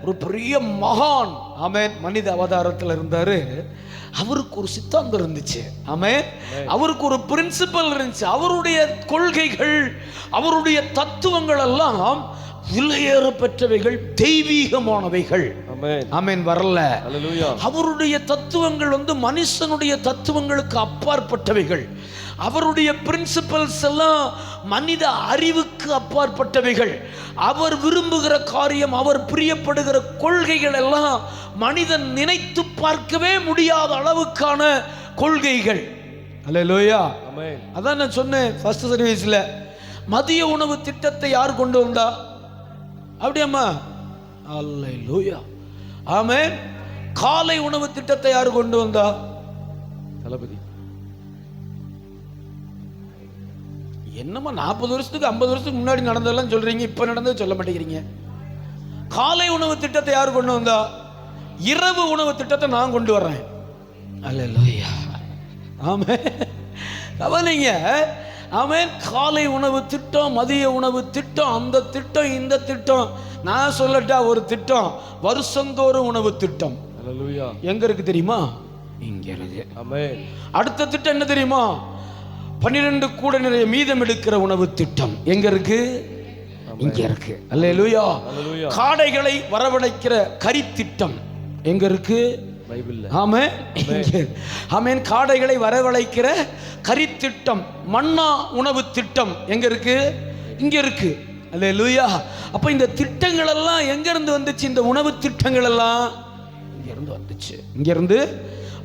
ஒரு பெரிய மகான், ஆமென், மனித அவதாரத்தில் இருந்தாரு. அவருக்கு ஒரு சித்தாந்தம் இருந்துச்சு, ஆமென், அவருக்கு ஒரு பிரின்சிபல் இருந்துச்சு. அவருடைய கொள்கைகள், அவருடைய தத்துவங்கள் எல்லாம் விலையேற பெற்றவைகள், தெய்வீகமானவைகள். ஆமென், வரல. அவருடைய தத்துவங்கள் மனுஷனுடைய தத்துவங்களுக்கு அப்பாற்பட்டவைகள். அவருடைய பிரின்சிபல்ஸ் எல்லாம் மனித அறிவுக்கு அப்பாற்பட்டவைகள். அவர் விரும்புகிற காரியம், அவர் பிரியப்படுகிற கொள்கைகள் எல்லாம் மனிதன் நினைத்து பார்க்கவே முடியாத அளவுக்கான கொள்கைகள். அல்லேலூயா. அதான் நான் சொன்னேன் ஃபர்ஸ்ட் சர்வீஸ்ல, மதிய உணவு திட்டத்தை யார் கொண்டு வந்தா? அப்படியாம்மா? அல்லேலூயா. ஆமென். காலை உணவு திட்டத்தை யார் கொண்டு வந்தா? தளபதி. என்னம்மா 40 வருஷத்துக்கு 50 வருஷத்துக்கு முன்னாடி நடந்ததெல்லாம் சொல்றீங்க, இப்ப நடந்தது சொல்ல மாட்டேங்கிறீங்க. காலை உணவு திட்டத்தை யார் கொண்டு வந்தா? இரவு உணவு திட்டத்தை நான் கொண்டு வர்றேன். அல்லேலூயா. ஆமென். கவனிங்க, ஆமென். காலை உணவு திட்டம், மதிய உணவு திட்டம், அந்த திட்டம், இந்த திட்டம். நான் சொல்லட்டா ஒரு திட்டம், வருஷந்தோறும் உணவு திட்டம். அல்லேலூயா. எங்க இருக்கு தெரியுமா? இங்க இருக்கு. ஆமென். அடுத்த திட்டம் என்ன தெரியுமா? 12 கூட நிறைய மீதம் எடுக்கிற உணவு திட்டம். எங்க இருக்கு? இங்க இருக்கு. அல்லேலூயா. காடைகளை வரவழைக்கிற கறி திட்டம் எங்க இருக்கு? பைபிள்ல. ஆமென். ஆமென். காடைகளை வரவழைக்கிற கறி திட்டம். மன்னா உணவு திட்டம் எங்க இருக்கு? இங்க இருக்கு. அல்லேலூயா. அப்ப இந்த திட்டங்கள் எல்லாம் எங்க இருந்து வந்துச்சு? இந்த உணவு திட்டங்கள் எல்லாம் இங்க இருந்து வந்துச்சு, இங்க இருந்து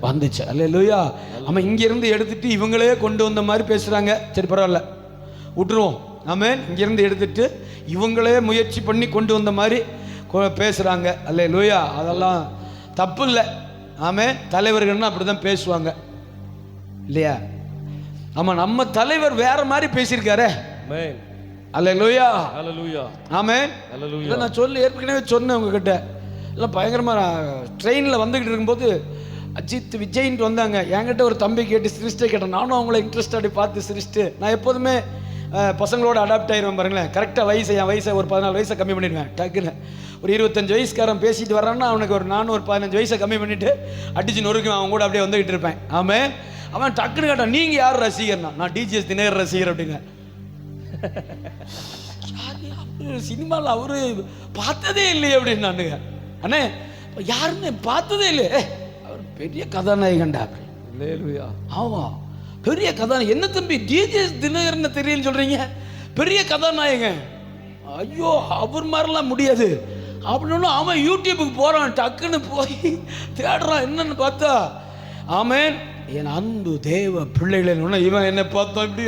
வந்துச்சு. அல்லேலூயா. ஆமா, இங்க இருந்து எடுத்துட்டு இவங்களே கொண்டு வந்த மாதிரி பேசுறாங்க. சரி, பரவாயில்ல, விட்டுருவோம். ஆமென். இங்க இருந்து எடுத்துட்டு இவங்களே முயற்சி பண்ணி கொண்டு வந்த மாதிரி பேசுறாங்க. அல்லேலூயா. அதெல்லாம் தப்பு இல்லை. ஆமென். தலைவர்கள்னா அப்படிதான் பேசுவாங்க, இல்லையா? ஆமா, நம்ம தலைவர் வேற மாதிரி பேசியிருக்காரு. அல்லேலூயா. ஆமென். நான் சொல்லி ஏற்கனவே சொன்னேன் உங்ககிட்ட. எல்லாம் பயங்கரமா ட்ரெயினில் வந்துகிட்டு இருக்கும்போது அஜித் விஜய்ன்ட்டு வந்தாங்க. என்கிட்ட ஒரு தம்பி கேட்டு சிரிச்சிட்டே கேட்டேன். நானும் அவங்கள இன்ட்ரெஸ்ட் அப்படி பார்த்து சிரிச்சிட்டு, நான் எப்போதுமே பசங்களோட அடாப்ட் ஆயிடுவேன் பாருங்களேன். கரெக்டாக வயசை, என் வயசை ஒரு 14 வயசை கம்மி பண்ணிடுவேன். டக்குன்னு ஒரு 25 வயசுக்காரன் பேசிட்டு வரான்னா அவனுக்கு நானும் ஒரு 15 வயசை கம்மி பண்ணிட்டு அடிச்சு நொறுக்குவேன். அவன் கூட அப்படியே வந்துகிட்டு இருப்பேன். ஆமாம். அவன் டக்குன்னு கேட்டான், நீங்க யார் ரசிகர்னா? நான் டிஜிஎஸ் தினகர் ரசிகர் அப்படிங்க. சினிமாவில் அவரு பார்த்ததே இல்லையே அப்படின்னு நானுங்க. அண்ணே யாருன்னு பார்த்ததே இல்லையே, அவர் பெரிய கதாநாயகன்டா. ஆமா, பெரிய கதாநாயகன். என்ன தம்பி டிஜிஎஸ் தினகர்னு தெரியலன்னு சொல்றீங்க? பெரிய கதாநாயகன். ஐயோ, அவர் மாதிரிலாம் முடியாது அப்படின்னு அவன் யூடியூபுக்கு போறான். டக்குன்னு போய் தேடுறான். என்னன்னு பார்த்தா, ஆமேன், என் அன்பு தேவ பிள்ளைகள். இவன் என்ன பார்த்தோம் இப்படி,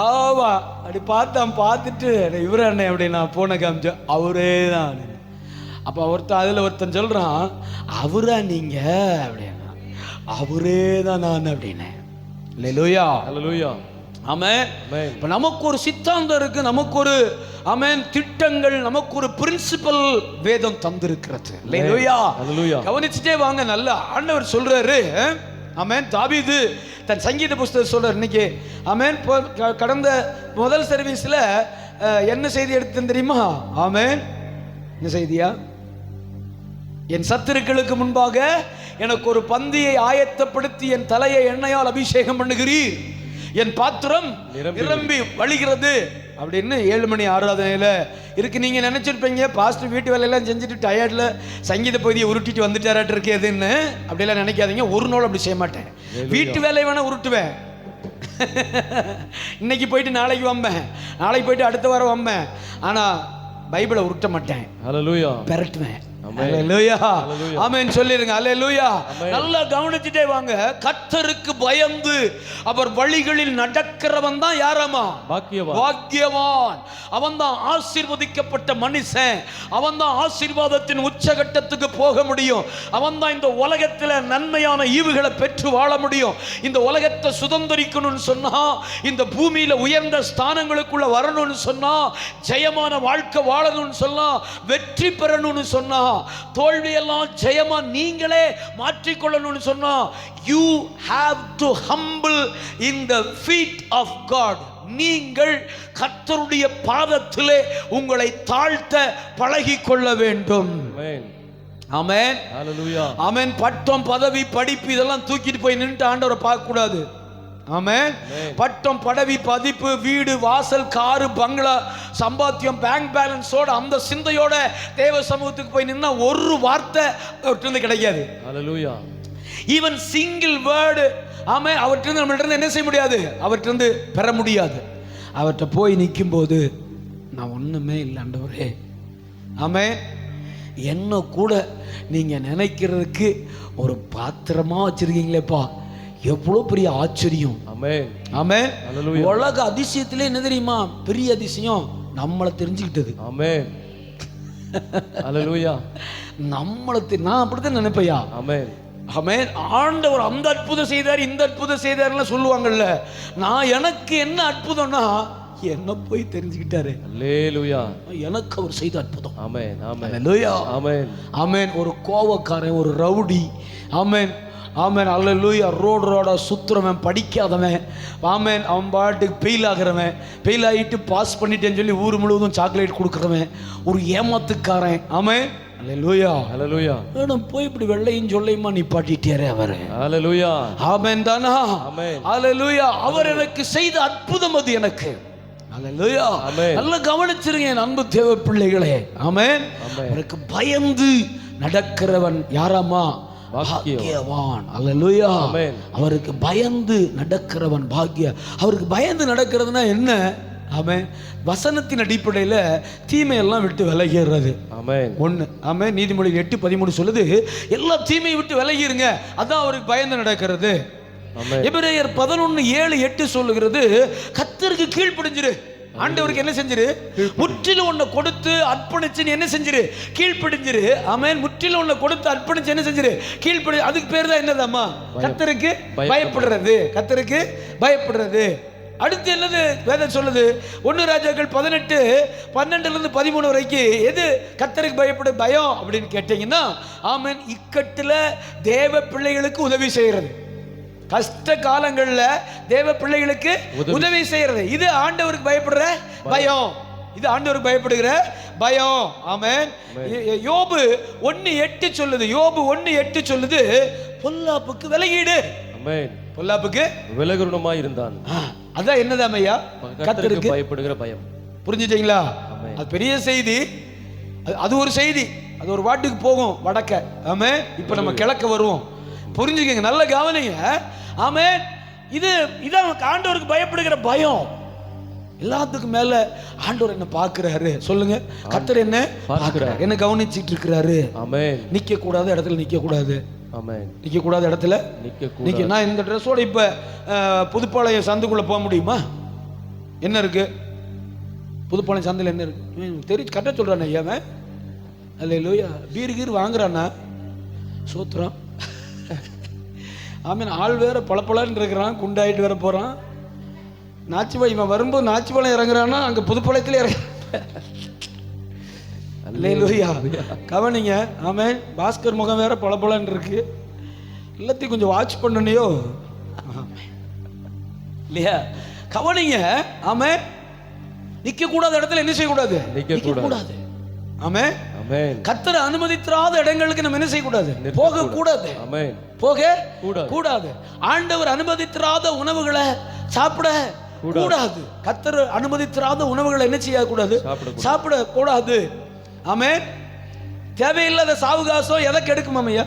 ஆமா அப்படி பார்த்தான். பார்த்துட்டு இவர அண்ணன் அப்படின்னா போன காமிச்சோம், அவரே தான். அப்போ ஒருத்தன் சொல்றான், அவரா நீங்க அப்படின்னா? அவரே தான் நான் அப்படின்னு. அல்லேலூயா, அல்லேலூயா. ஆமென். இப்ப நமக்கு ஒரு சித்தாந்தம் இருக்கு, நமக்கு ஒரு ஆமென் திட்டங்கள், நமக்கு ஒரு பிரின்சிபல் வேதம் தந்திருக்கிறது. அல்லேலூயா, அல்லேலூயா. கவனிச்சுட்டே வாங்க. நல்ல ஆண்டவர் சொல்றாரு. ஆமென். தாவீது தன் சங்கீத புஸ்தகம் சொல்றார் இன்னைக்கு. ஆமென். கடந்த முதல் சர்வீஸ்ல என்ன செய்தி எடுத்தேன் தெரியுமா? ஆமென். என்ன செய்தியா? என் சத்துருக்களுக்கு முன்பாக எனக்கு ஒரு பந்தியை ஆயத்தப்படுத்தி என் தலையை எண்ணெயால் அபிஷேகம் பண்ணுகிறீர், என் பாத்திரம் நிரம்பி வழிகிறது அப்படின்னு 7 மணி ஆராதனையில இருக்கு. நீங்க நினைச்சிருப்பீங்க பாஸ்டர் வீட்டு வேலையெல்லாம் செஞ்சுட்டு டயர்ட்ல சங்கீத பகுதியை உருட்டிட்டு வந்துட்டாராட்டு இருக்கேதுன்னு. அப்படியெல்லாம் நினைக்காதீங்க. ஒரு நாள் அப்படி செய்ய மாட்டேன். வீட்டு வேலையை வேணா உருட்டுவேன். இன்னைக்கு போயிட்டு நாளைக்கு வம்பேன், நாளைக்கு போயிட்டு அடுத்த வாரம் வம்பேன். ஆனா பைபிளை உருட்ட மாட்டேன், பெரட்டுவேன். ஆமென் சொல்லிருங்க. அல்லேலூயா. நல்லா கவனிச்சுட்டே வாங்க. கர்த்தருக்கு பயந்து அவர் வழிகளில் நடக்கிறவன் தான் யாராமா? பாக்கியவான். அவன் தான் ஆசீர்வதிக்கப்பட்ட மனுஷன். அவன் தான் ஆசீர்வாதத்தின் உச்சகட்டத்துக்கு போக முடியும். அவன் தான் இந்த உலகத்தில் நன்மையான ஈவுகளை பெற்று வாழ முடியும். இந்த உலகத்தை சுதந்திரிக்கணும்னு சொன்னா, இந்த பூமியில உயர்ந்த ஸ்தானங்களுக்குள்ள வரணும்னு சொன்னா, ஜெயமான வாழ்க்கை வாழணும்னு சொன்னா, வெற்றி பெறணும்னு சொன்னா, தோல்வியெல்லாம் ஜெயமா நீங்களே மாற்றிக்கொள்ளணும்னு சொன்னா, you have to humble in the feet of God. நீங்கள் கர்த்தருடைய பாதத்திலே உங்களை தாழ்த்த பழகிக் கொள்ள வேண்டும். ஆமென், ஹல்லேலூயா. ஆமென். பட்டம், பதவி, படிப்பு இதெல்லாம் தூக்கிட்டு போய் நின்று ஆண்டவரை பார்க்க கூடாது. ஆமென். பட்டம், பதவி, பதிப்பு, வீடு, வாசல், காரு, பங்களா, சம்பாத்தியம், பேங்க் பேலன்ஸோட அந்த சிந்தையோட தேவ சமூகத்துக்கு போய் நின்னா ஒரு வார்த்தை அவர்கிட்ட கிடைக்காது. ஹல்லேலூயா. ஈவன் சிங்கிள் வேர்டு ஆமென் அவர்கிட்ட நம்மள்ட்ட என்ன செய்ய முடியாது, அவர்கிட்ட பெற முடியாது. அவர்கிட்ட போய் நிற்கும் போது நான் ஒண்ணுமே இல்லை ஆண்டவரே, ஆமென், என்ன கூட நீங்க நினைக்கிறதுக்கு ஒரு பாத்திரமா வச்சிருக்கீங்களேப்பா, எவ்வளவு பெரிய ஆச்சரியம். ஆமென், ஆமென். உலக அதிசயத்திலே என்ன தெரியுமா பெரிய அதிசயம்? நம்மளை தெரிஞ்சுக்கிட்டது. ஆமென், ஹல்லேலூயா. நான் அப்படித்தான் நினைப்பையா. ஆமென், ஆமென். ஆண்டவர் அந்த அற்புதம் செய்தார், இந்த அற்புதம் செய்தார்லாம் சொல்லுவாங்கல்ல. நான் எனக்கு என்ன அற்புதம்னா என்ன போய் தெரிஞ்சுக்கிட்டாரு. அல்லேலூயா. எனக்கு அவர் செய்த அற்புதம். ஆமென், ஆமென், அல்லேலூயா. ஆமென், ஆமென். ஒரு கோவக்காரன், ஒரு ரவுடி, ஆமென், ஆமென், அல்லேலூயா, ரோடா சுத்துறவன், படிக்காதவன், ஆமென், அவன் பாட்டுக்கு ஃபெயில் ஆகிறவன், ஃபெயில் ஆகிட்டு பாஸ் பண்ணிட்டேன்னு சொல்லி ஊர் முழுவதும் சாக்லேட் கொடுக்குறவன், ஒரு ஏமாத்துக்காரன், ஆமென், அல்லேலூயா, அல்லேலூயா. நான் போய் இப்படி வெள்ளையும் சொல்லையுமா நிப்பாட்டிட்டாரே அவரு. அல்லேலூயா, ஆமென் தானா, ஆமென், அல்லேலூயா. அவர் எனக்கு செய்த அற்புதம் அது எனக்கு. அல்லேலூயா. நல்லா கவனிச்சிருங்க என் அன்பு தேவ பிள்ளைகளே. ஆமென். அவருக்கு பயந்து நடக்கிறவன் யாராமா? பாக்கியவான். அல்லேலூயா. அவருக்கு பயந்து நடக்கிறவன் பாக்கிய. அவருக்கு பயந்து நடக்கிறதுனா என்ன? ஆமென். வசனத்தின் அடிப்படையில் தீமையெல்லாம் விட்டு விலகிறது. ஆமென். ஒன்று, ஆமென். நீதிமொழி 8:13 சொல்லுது, எல்லா தீமையை விட்டு விலகிருங்க, அதான் அவருக்கு பயந்து நடக்கிறது. எபிரேயர் 11:7-8 சொல்லுகிறது, கர்த்தருக்கு கீழ்ப்படிஞ்சிரு. ஆண்டவருக்கு என்ன செஞ்சிரு? முற்றிலும் உன்னை கொடுத்து அர்ப்பணிச்சு என்ன செஞ்சிரு? கீழ்ப்படிஞ்சிரு. ஆமென். முற்றிலும் உன்னை கொடுத்து அர்ப்பணிச்சு என்ன செஞ்சிரு? கீழ்ப்படி. அதுக்கு பேர் தான் என்னதாம்மா? கர்த்தருக்கு பயப்படுறது. கர்த்தருக்கு பயப்படுறது. அடுத்து என்னது வேதம் சொல்லுது? 1 ராஜாக்கள் 18:12-13 வரைக்கும் எது கர்த்தருக்கு பயப்பட பயம் அப்படின்னு கேட்டீங்கன்னா, ஆமென், இக்கட்டுல தேவ பிள்ளைகளுக்கு உதவி செய்யறது, கஷ்ட காலங்கள்ல தேவ பிள்ளைகளுக்கு உதவி செய்யறது, இது ஆண்டவருக்கு பயப்படுற பயம். இது ஆண்டவருக்கு பயப்படுகிற பயம். ஆமென். யோபு 1:8 சொல்லுது, யோபு 1:8 சொல்லுது, பொல்லாப்புக்கு விலகிடு. ஆமென். பொல்லாப்புக்கு விலகுறவனாய் இருந்தான். அதான் என்னதாம் ஐயா? கர்த்தருக்கு பயப்படுகிற பயம். புரிஞ்சுட்டீங்களா? அது பெரிய செய்தி. அது ஒரு செய்தி, அது ஒரு வாட்டுக்கு போகும் வடக்க. ஆமென். இப்போ நம்ம கிழக்க வருவோம். புரிஞ்சுக்கங்க, நல்ல கவனிங்க. ஆமென். இதான் ஆண்டவருக்கு பயப்படுகிற பயம். எல்லாத்துக்கும் மேல ஆண்டவர் என்ன பார்க்கிறாரு சொல்லுங்க? கர்த்தர் என்ன பார்க்கிறாரு, என்ன கவனிச்சிட்டு இருக்கிறாரு. ஆமென். நிக்க கூடாத இடத்துல நிக்க கூடாது. ஆமென். நிக்க கூடாத இடத்துல நிக்க. நான் இந்த ட்ரெஸ்ஸோட இப்ப புதுப்பாளையம் சந்துக்குள்ள போக முடியுமா? என்ன இருக்கு புதுப்பாளையம் சந்தையில்? என்ன இருக்கு தெரிஞ்சு கரெக்டாக சொல்றானே ஐயாவன். அல்லேலூயா. பீர் கீர் வாங்குறானா? சோத்துறான். ஆமீன். ஆள் வேற பளபளன்னு இருக்கிறான், குண்டாயிட்டு வேற போறான். நாச்சிபாய் இவன் வரும்போது நாச்சிபாளையம் இறங்குறான்னா அங்க புதுப்பாளையத்துல இறங்குறான். அல்லேலூயா. கவனிங்க. ஆமென். பாஸ்கர் முகம் வேற பளபளன்னு இருக்கு. எல்லாத்தையும் கொஞ்சம் வாட்ச் பண்ணனையோ இல்லையா? கவனிங்க. ஆமென். நிக்க கூடாத இடத்துல என்ன செய்யக்கூடாது? நிக்க கூடாது. ஆமென். ஆமென். கர்த்தர் அனுமதிக்காத இடங்களுக்கு நம்ம என்ன செய்ய கூடாது? போக கூடாது. ஆமென். போக கூடாது. ஆண்டவர் அனுமதிக்காத உணவுகளை சாப்பிட கூடாது. கர்த்தர் அனுமதிக்காத உணவுகளை என்ன செய்ய கூடாது? சாப்பிட கூடாது. ஆமென். தேவையில்லாத சாவுகாசம் எதை கெடுக்கும் ஐயா?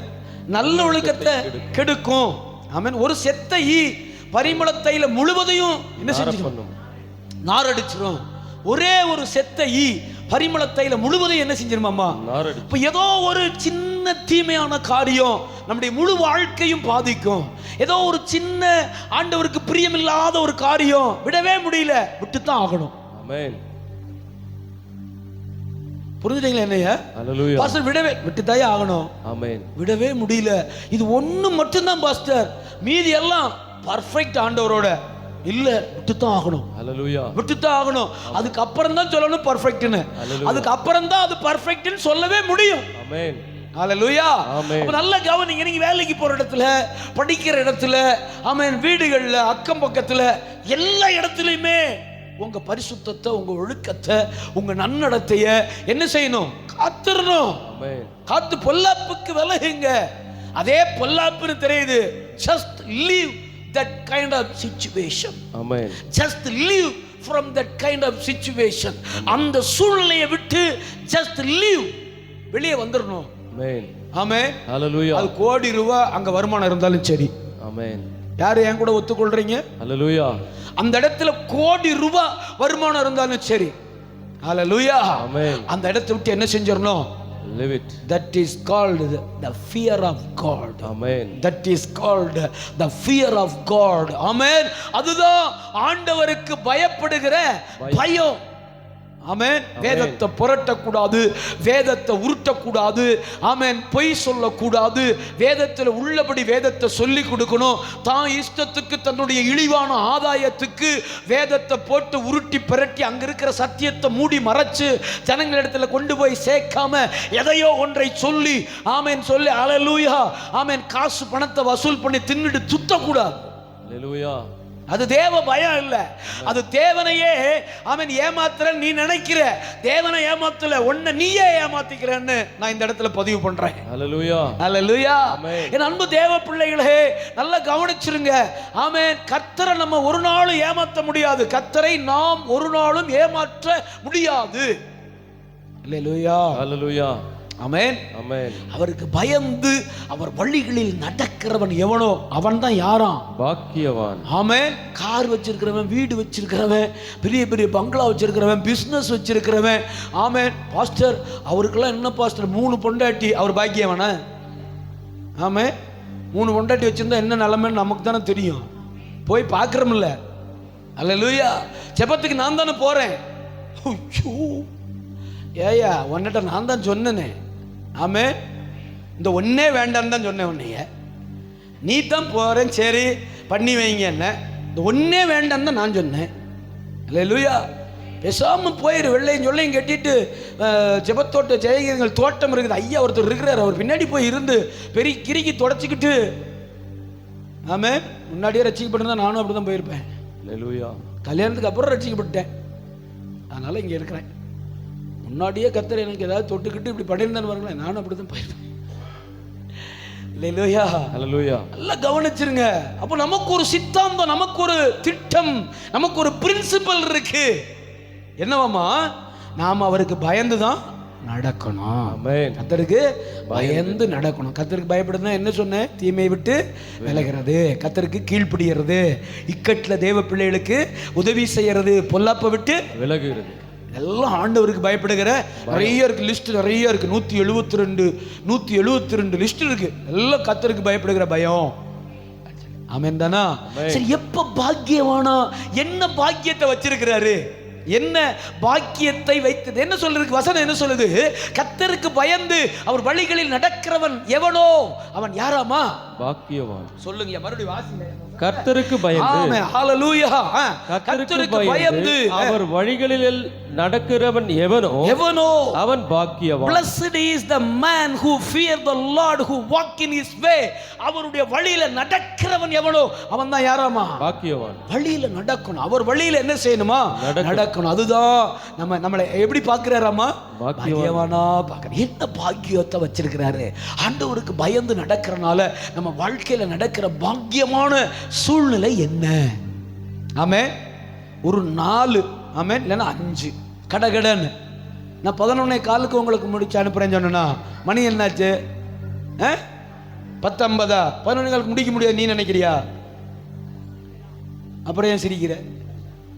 நல்ல ஒழுக்கத்தை கெடுக்கும். ஆமென். ஒரு செத்த ஈ பரிமள தைல முழுவதையும் என்ன செஞ்சிடும்? நாரடிச்சிடும். ஒரே ஒரு செத்த ஈ பரிமள தைல முழுவதையும் என்ன செஞ்சிருமாமா? இப்ப ஏதோ ஒரு சின்ன தீமையான காரியம் நம்முடைய முழு வாழ்க்கையும் பாதிக்கும். ஏதோ ஒரு சின்ன ஆண்டவருக்கு பிரியமில்லாத ஒரு காரியம் விடவே முடியல, விட்டுத்தான் ஆகணும். ஆமென். புரிஞ்சுட்டீங்களா என்னையா? அல்லேலூயா. பாஸ்டர் விட்டுத்தாயே ஆகணும். ஆமென். விடவே முடியல. இது ஒண்ணு மட்டும்தான் பாஸ்டர், மீதி எல்லாம் பர்ஃபெக்ட் ஆண்டவரோட இல்ல, விட்டுத்தான் ஆகணும். அல்லேலூயா. விட்டுத்தான் ஆகணும். அதுக்கு அப்புறம் தான் சொல்லணும் பர்ஃபெக்ட்னு. அதுக்கு அப்புறம் தான் அது பர்ஃபெக்ட்னு சொல்லவே முடியும். ஆமென். அல்லேலூயா. அப்ப நல்ல கவனிங்க. நீங்க வேலைக்கு போற இடத்துல, படிக்கிற இடத்துல, ஆமென், வீடுகள்ல, அக்கம் பக்கத்துல, எல்லா இடத்துலயுமே உங்க பரிசுத்தத்தை, உங்க ஒழுக்கத்தை, உங்க நன்னடத்தைய என்ன செய்யணும்? காத்துறணும். காத்து பொல்லாப்புக்கு விலகுங்க. அதே பொல்லாப்புன்னு தெரியுது. just leave that kind of situation. Amen. just leave from that kind of situation. அந்த சூழ்நிலையை விட்டு just leave, வெளியே வந்துடணும். ஆமென். ஆமென். ஹalleluya. அது கோடி ரூபாய் அங்க வருமானம் இருந்தாலும் சரி. ஆமென். யாரு என் கூட ஒத்துக்கொள்றீங்க? ஹalleluya. அந்த இடத்துல கோடி ரூபாய் வருமானம் இருந்தாலும் சரி. ஹalleluya. ஆமென். அந்த இடத்தை விட்டு என்ன செஞ்சிரணும்? Live it. That is called the fear of God. Amen. That is called the fear of God. Amen. அதுதான் ஆண்டவருக்கு பயப்படுகிற பயம். ஆமென். வேதத்தை புரட்டக்கூடாது, வேதத்தை உருட்டக்கூடாது. ஆமென். பொய் சொல்லக்கூடாது. வேதத்தில் உள்ளபடி வேதத்தை சொல்லி கொடுக்கணும். தான் இஷ்டத்துக்கு, தன்னுடைய இழிவான ஆதாயத்துக்கு வேதத்தை போட்டு உருட்டி பிரட்டி அங்க இருக்கிற சத்தியத்தை மூடி மறைச்சு ஜனங்களிடத்துல கொண்டு போய் சேர்க்காம எதையோ ஒன்றை சொல்லி ஆமென் சொல்லி ஹalleluya ஆமென் காசு பணத்தை வசூல் பண்ணி தின்னுட்டு துத்தக்கூடாது. ஹalleluya. அது தேவ பயம் இல்ல. அது தேவனையே அவன் ஏமாத்துற நீ நினைக்கிற. தேவனை ஏமாத்தல, உன்னை நீயே ஏமாத்திக்கிறன்னு நான் இந்த இடத்துல பதிவு பண்றேன். ஹalleluya. ஹalleluya. என் அன்பு தேவ பிள்ளைகளே, நல்லா கவனிச்சிருங்க. ஆமென். கர்த்தரை நம்ம ஒரு நாளும் ஏமாத்த முடியாது. கர்த்தரை நாம் ஒரு நாளும் ஏமாற்ற முடியாது. ஹalleluya. ஹalleluya. ஆமென். ஆமென். அவருக்கு பயந்து அவர் வழிகளில் நடக்கிறவன் எவனோ அவன் தான் யாராம்? பாக்கியவான். ஆமென். கார் வச்சிருக்கிறவன், வீடு வச்சிருக்கிறவன், பெரிய பெரிய பங்களா வச்சிருக்கிறவன், பிசினஸ் வச்சிருக்கிறவன். ஆமென். பாஸ்டர் அவருக்கெல்லாம் என்ன பாஸ்டர் 3 பொண்டாட்டி, அவர் பாக்கியவானா? ஆமென். 3 பொண்டாட்டி வச்சிருந்தா என்ன நிலைமைன்னு நமக்கு தானே தெரியும். போய் பார்க்கறோம்ல. ஹalleluya. ஜெபத்துக்கு நான் தானே போறேன். ஏயா உன்னிட்ட நான் தான் சொன்னேனே. ஆமே. இந்த ஒன்னே வேண்டான்னு தான் சொன்னேன். உன்னைய நீ தான் போறேன் சரி பண்ணி வைங்க. என்ன இந்த ஒன்னே வேண்டான்னு தான் நான் சொன்னேன். ஹalleluya. பேசாம போயிரு. வெள்ளையும் சொல்லையும் கட்டிட்டு ஜெபத்தோட்ட ஜெயகிரிகள் தோட்டம் இருக்குது. ஐயா ஒருத்தர் இருக்கிறார். அவர் பின்னாடி போய் இருந்து பெரிய கிரிக்கி தொடச்சிக்கிட்டு ஆமே. முன்னாடியே ரசிக்கப்பட்டிருந்தா நானும் அப்படி தான் போயிருப்பேன். ஹalleluya. கல்யாணத்துக்கு அப்புறம் ரசிக்கப்பட்டேன். அதனால இங்கே இருக்கிறேன். முன்னாடியே கர்த்தர் எனக்கு ஏதாவது தொட்டுக்கிட்டு இப்படி பண்ணியிருந்தான்னு பாருங்களேன், நானும் அப்படி தான் போயிருப்பேன். ஹalleluya. ஹalleluya. நல்லா கவனிச்சிருங்க. அப்போ நமக்கு ஒரு சித்தாந்தம், நமக்கு ஒரு திட்டம், நமக்கு ஒரு பிரின்சிபல் இருக்கு. என்னவாமா? நாம் அவருக்கு பயந்து தான் நடக்கணும். ஆமென். கர்த்தருக்கு பயந்து நடக்கணும். கர்த்தருக்கு பயப்படுதுன்னா என்ன சொன்னேன்? தீமையை விட்டு விலகிறது, கர்த்தருக்கு கீழ்ப்படிகிறது, இக்கட்டில் தேவ பிள்ளைகளுக்கு உதவி செய்யறது, பொல்லாப்பை விட்டு விலகுகிறது. எல்லாம் ஆண்டவருக்கு பயப்படுகிற நிறைய இருக்கு. லிஸ்ட் நிறைய இருக்கு. 172 லிஸ்ட் இருக்கு. எல்லாம் கர்த்தருக்கு பயப்படுகிற பயம். ஆமென் தானா? சரி, எப்ப பாக்கியவானா? என்ன பாக்கியத்தை வச்சிருக்கிறாரு? என்ன பாக்கியத்தை வைத்தது? என்ன சொல்றது வசனம்? என்ன சொல்லுது? கர்த்தருக்கு பயந்து அவர் வழிகளில் நடக்கிறவன் எவனோ அவன் யாராமா? பாக்கியவான். சொல்லுங்க மறுபடியும் வாசிங்க. கர்த்தருக்கு பயந்து. ஆமென். ஹalleluya. கர்த்தருக்கு பயந்து அவர் வழிகளில் நடக்கிறவன் எவனோ அவன் பாக்கியவான். Blessed is the man who fear the Lord, who walk in his way. அவருடைய வழியில நடக்கிறவன் எவனோ அவன் தான் யாராமா? பாக்கியவான். வழியில நடக்கணும். அவர் வழியில என்ன செய்யணுமா? நடக்கணும். அதுதான் நம்மளை எப்படி பார்க்கிறாராமா? பாக்கியவானா பார்க்கணும். என்ன பாக்கியத்தை வச்சிருக்கிறாரு? ஆண்டவருக்கு பயந்து நடக்கிறனால நம்ம வாழ்க்கையில நடக்கிற பாக்கியமான சூழ்நிலை என்ன? ஆமென். ஒரு 4 ஆமென் இல்லைன்னா 5 கடகடன்னு நான் 11:15 உங்களுக்கு முடிச்சு அனுப்புறேன்னு சொன்னா மணி என்னாச்சு? 10:50. 11:15 முடிக்க முடியாது நீ நினைக்கிறியா? அப்புறம் ஏன் சிரிக்கிற?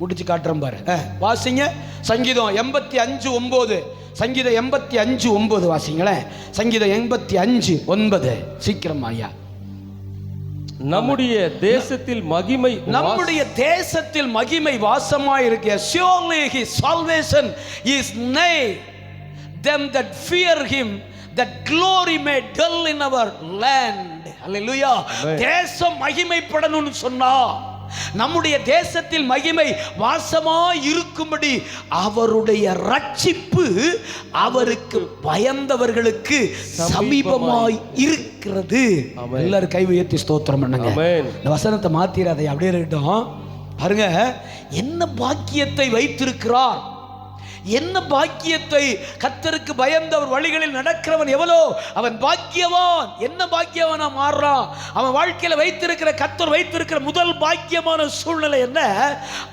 முடிச்சு காட்டுறேன் பாரு. வாசிங்க. சங்கீதம் 85:9. சங்கீதம் 85:9 வாசிங்களேன். சங்கீதம் 85:9 சீக்கிரம் ஐயா. நம்முடைய தேசத்தில் மகிமை, நம்முடைய தேசத்தில் மகிமை வாசமாய் இருக்கு. Surely his salvation is nigh them that fear him, that glory may dwell in our land. Hallelujah. தேசம் மகிமைப்படணும்னு சொன்னா நம்முடைய தேசத்தில் மகிமை வாசமாய் இருக்கும்படி அவருடைய ரட்சிப்பு அவருக்கு பயந்தவர்களுக்கு சமீபமாய் இருக்கிறது. எல்லாரும் கை உயர்த்தி ஸ்தோத்திரம் பண்ணுங்க. இந்த வசனத்தை மாத்திராதே, அப்படியே இருக்கட்டும். பாருங்க, என்ன பாக்கியத்தை வைத்திருக்கிறார், என்ன பாக்கியத்தை. கர்த்தருக்கு பயந்தவர் வழிகளில் நடக்கிறவன் எவனோ அவன் பாக்கியவான். என்ன பாக்கியவானா மாறுறான்? அவன் வாழ்க்கையில வைத்திருக்கிற, கர்த்தர் வைத்திருக்கிற முதல் பாக்கியமான சூழ்நிலை என்ன?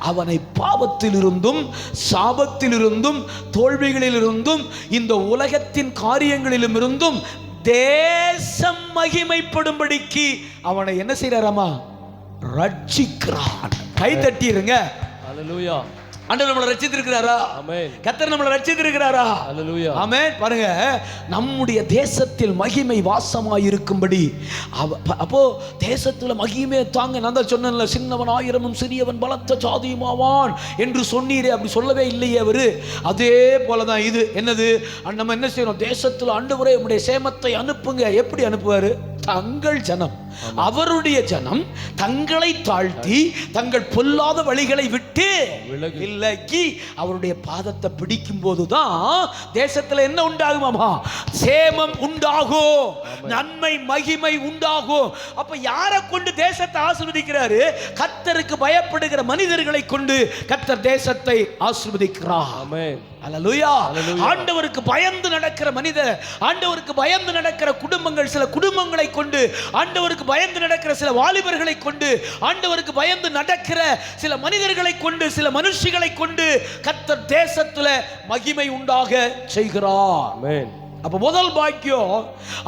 அவனை பாவத்தில் இருந்தும் சாபத்தில் இருந்தும் தோல்விகளில் இருந்தும் இந்த உலகத்தின் காரியங்களிலும் இருந்தும் தேசம் மகிமைப்படும்படிக்கு அவனை என்ன செய்யறாராமா? ரட்சிக்கிறான். கை தட்டிருங்க. ஹல்லேலூயா. ஆண்டவர் நம்மளை ரட்சித்திருக்கிறாரா? ஆமென். கர்த்தர் நம்மளை ரட்சித்திருக்கிறாரா? ஹல்லேலூயா. ஆமென். பாருங்க, நம்முடைய தேசத்தில் மகிமை வாசமாய் இருக்கும்படி அப்போ தேசத்துல மகிமை தாங்க. நான் தான் சொன்னேன்ல, சின்னவன் ஆயிரமும் சிறியவன் பலத்த ஜாதியுமாவான் என்று சொன்னீரே, அப்படி சொல்லவே இல்லையே அவரு. அதே போலதான் இது. என்னது? நம்ம என்ன செய்யணும்? தேசத்துல ஆண்டவரே உம்முடைய சேமத்தை அனுப்புங்க. எப்படி அனுப்புவாரு? தங்கள் ஜனம், அவருடைய ஜனம் தங்களை தாழ்த்தி தங்கள் பொல்லாத வழிகளை விட்டு விலகி அவருடைய பாதத்தை பிடிக்கும் போதுதான் தேசத்துல என்ன உண்டாகுமாமா? சேமம் உண்டாகும், நன்மை மகிமை உண்டாகும். அப்ப யாரை கொண்டு தேசத்தை ஆசீர்வதிக்கிறாரு? கர்த்தருக்கு பயப்படுகிற மனிதர்களை கொண்டு கர்த்தர் தேசத்தை ஆசீர்வதிக்கிறார். ஆமென். அல்லேலூயா. ஆண்டவருக்கு பயந்து நடக்கிற மனிதர், ஆண்டவருக்கு பயந்து நடக்கிற குடும்பங்கள், சில குடும்பங்களை கொண்டு, ஆண்டவருக்கு பயந்து நடக்கிற சில வாலிபர்களை கொண்டு, ஆண்டவருக்கு பயந்து நடக்கிற சில மனிதர்களை கொண்டு, சில மனுஷிகளை கொண்டு கர்த்தர் தேசத்துல மகிமை உண்டாக செய்கிறார். ஆமென். அப்ப முதல் பாக்கியம்,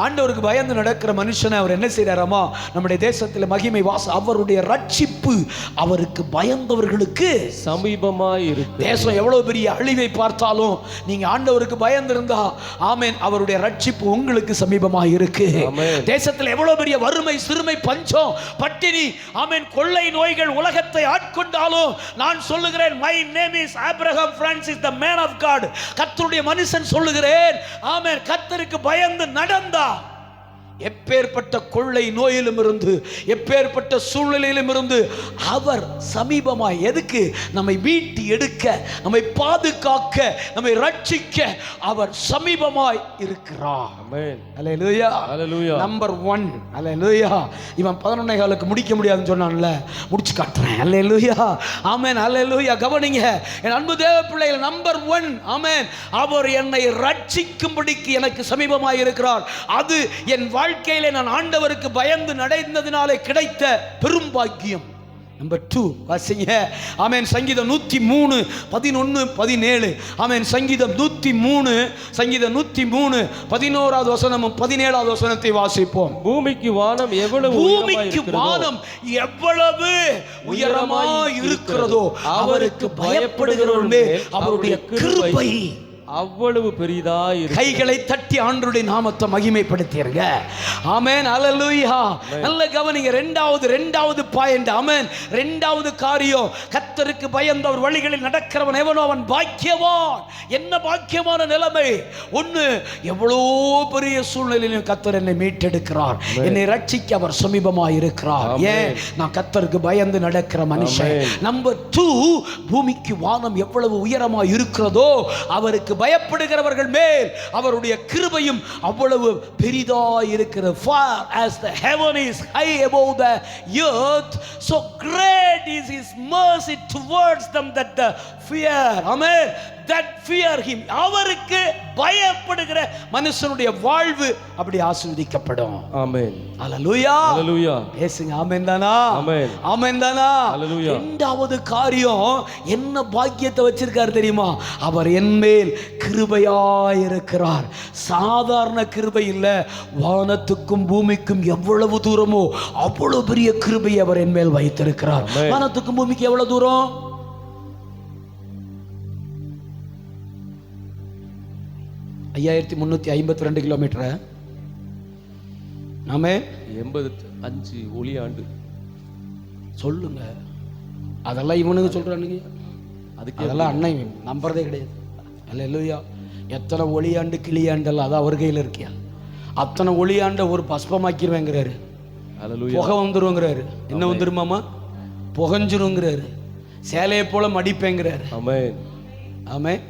ஆண்டவருக்கு பயந்து நடக்கிற மனுஷனை அவர் என்ன செய்யறாராமா? நம்முடைய தேசத்தில் மகிமை வாசம், அவருடைய ரட்சிப்பு அவருக்கு பயந்தவர்களுக்கு சமீபமாய் இருக்கு. தேசம் எவ்வளவு பெரிய அழிவை பார்த்தாலும் நீங்க ஆண்டவருக்கு பயந்து இருந்தா, ஆமென், அவருடைய ரட்சிப்பு உங்களுக்கு சமீபமாய் இருக்கு. தேசத்தில் எவ்வளவு பெரிய வறுமை, சிறுமை, பஞ்சம், பட்டினி, ஆமென், கொள்ளை நோய்கள் உலகத்தை ஆட்கொண்டாலும் நான் சொல்லுகிறேன், my name is Abraham Francis, the man of God. கர்த்தருடைய மனுஷன் சொல்லுகிறேன், ஆமென், கர்த்தருக்கு பயந்து நடந்தா எப்பேற்பட்ட கொள்ளை நோயிலும் இருந்து, எப்பேற்பட்ட சூழ்நிலையிலும் இருந்து அவர் சமீபமாய், எதுக்கு? நம்மை மீட்டு எடுக்க, நம்மை பாதுகாக்க, நம்மை ரட்சிக்க அவர் சமீபமாய் இருக்கிறார். ஆமென். அல்லேலூயா. அல்லேலூயா. நம்பர் 1. அல்லேலூயா. இவன் 11:15 முடிக்க முடியாதுன்னு சொன்னான்ல, முடிச்சு காட்டுறேன். அல்லேலூயா. ஆமென். அல்லேலூயா. கவனிங்க என் அன்பு தேவ பிள்ளைகள், நம்பர் 1, ஆமென், அவர் என்னை ரட்சிக்கும்படிக்கு எனக்கு சமீபமாய் இருக்கிறார். அது என் வாழ்க்கையிலே நான் ஆண்டவருக்கு பயந்து நடந்ததினாலே கிடைத்த பெரும் பாக்கியம். நம்பர் 2 வாசிங்க. ஆமென். சங்கீதம் 103 11 17. ஆமென். சங்கீதம் 103 11வது வசனமும் 17வது வசனத்தை வாசிப்போம். பூமிக்கு வானம் எவ்வளவு உயரமாய் இருக்கிறதோ அவருக்கு பயப்படுகிறவர்கள் மேல் அவருடைய கிருபை அவ்வளவு பெரிதாய் இருக்கு. கைகளை தட்டி ஆண்டவருடைய நாமத்தை மகிமைப்படுத்திருங்க. ஆமென். அல்லேலூயா. நல்ல கவனிங்க. இரண்டாவது பாயிண்ட். ஆமென். இரண்டாவது காரியம், கர்த்தருக்கு பயந்தவர் வழிகளில் நடக்கிறவன் எவனோ அவன் பாக்கியவான். என்ன பாக்கியமான நிலைமை! ஒன்று, எவ்வளோ பெரிய சூழ்நிலையிலும் கர்த்தர் என்னை மீட்டெடுக்கிறார், என்னை ரட்சிக்க அவர் சமீபமாய் இருக்கிறார். ஏன்? நான் கர்த்தருக்கு பயந்து நடக்கிற மனுஷன். நம்பர் 2, பூமிக்கு வானம் எவ்வளவு உயரமாய் இருக்கிறதோ அவருக்கு பயப்படுகிறவர்கள் மேல் அவருடைய கிருபையும் அவ்வளவு பெரிதாய் இருக்கிறது. Far as the heaven is high above the earth, so great is his mercy towards them that fear. Amen. That fear him. அவருக்கு பயப்படுகிற மனுஷனுடைய வாழ்வு அப்படி ஆசீர்வதிக்கப்படும். ஆமென். அல்லேலூயா. அல்லேலூயா. பேசுங்க. ஆமென் தானா? ஆமென். ஆமென் தானா? அல்லேலூயா. இரண்டாவது காரியம், என்ன பாக்கியத்தை வச்சிருக்காரு தெரியுமா? அவர் என்மேல் கிருபையாய் இருக்கிறார். சாதாரண கிருபை இல்ல, வானத்துக்கும் பூமிக்கும் எவ்வளவு தூரமோ அவ்வளவு பெரிய கிருபை அவர் என்மேல் வைத்திருக்கிறார். வானத்துக்கும் பூமிக்கு எவ்வளவு தூரம்? 5352 கிலோமீட்டர். நாமே 85 ஒளியாண்டு சொல்லுங்க. அதெல்லாம் இவனுங்க சொல்றானுங்க, அதெல்லாம் அன்னை நம்புறதே கிடையாது. அல்லேலூயா. எத்தனை ஒளியாண்டு கிளியாண்டெல்லாம் அது அவர் கையில் இருக்கியா? அத்தனை ஒளியாண்ட ஒரு பஸ்பமாக்கிடுவேங்கிறாரு. புகை வந்துருங்கிறாரு. என்ன வந்துருமாமா? புகஞ்சிருங்கிறாரு. சேலையை போல மடிப்பேங்கிறாரு. ஆமென். ஆமென்.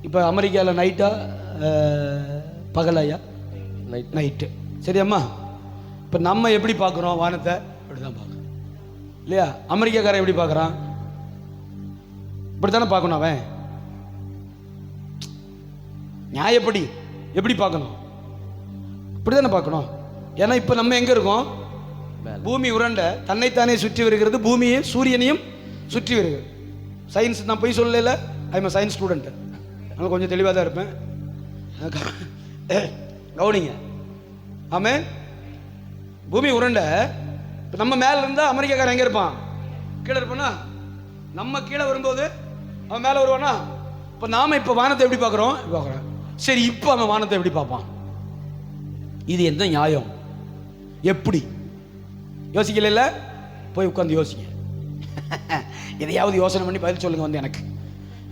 இப்போ அமெரிக்காவில் நைட்டா பகலையா? நைட்டு. சரி அம்மா, இப்போ நம்ம எப்படி பார்க்குறோம் வானத்தை? அப்படி தான் பார்க்குறோம். இல்லையா? அமெரிக்காக்காரன் எப்படி பார்க்குறான்? இப்படித்தானே பார்க்கணும். அவன் நியாயப்படி எப்படி பார்க்கணும்? இப்படித்தானே பார்க்கணும். ஏன்னா இப்போ நம்ம எங்கே இருக்கோம்? பூமி உருண்டை தன்னைத்தானே சுற்றி வருகிறது, பூமியையும் சூரியனையும் சுற்றி வருகிறது. சயின்ஸ் நான் போய் சொல்லல, ஐ எம் சயின்ஸ் ஸ்டூடெண்ட், அதனால் கொஞ்சம் தெளிவாக தான் இருப்பேன். கவனிங்க. ஆமே, பூமி உருண்டை. இப்போ நம்ம மேலே இருந்தால் அமெரிக்காக்காரன் எங்கே இருப்பான்? கீழே இருப்பானா? நம்ம கீழே வரும்போது அவன் மேலே வருவானா? இப்போ நாம இப்போ வானத்தை எப்படி பார்க்குறோம்? பார்க்குறோம். சரி, இப்போ அவன் வானத்தை எப்படி பார்ப்பான்? இது எந்த நியாயம்? எப்படி யோசிக்கல? போய் உட்காந்து யோசிங்க. எதையாவது யோசனை பண்ணி பதில் சொல்லுங்க வந்து எனக்கு.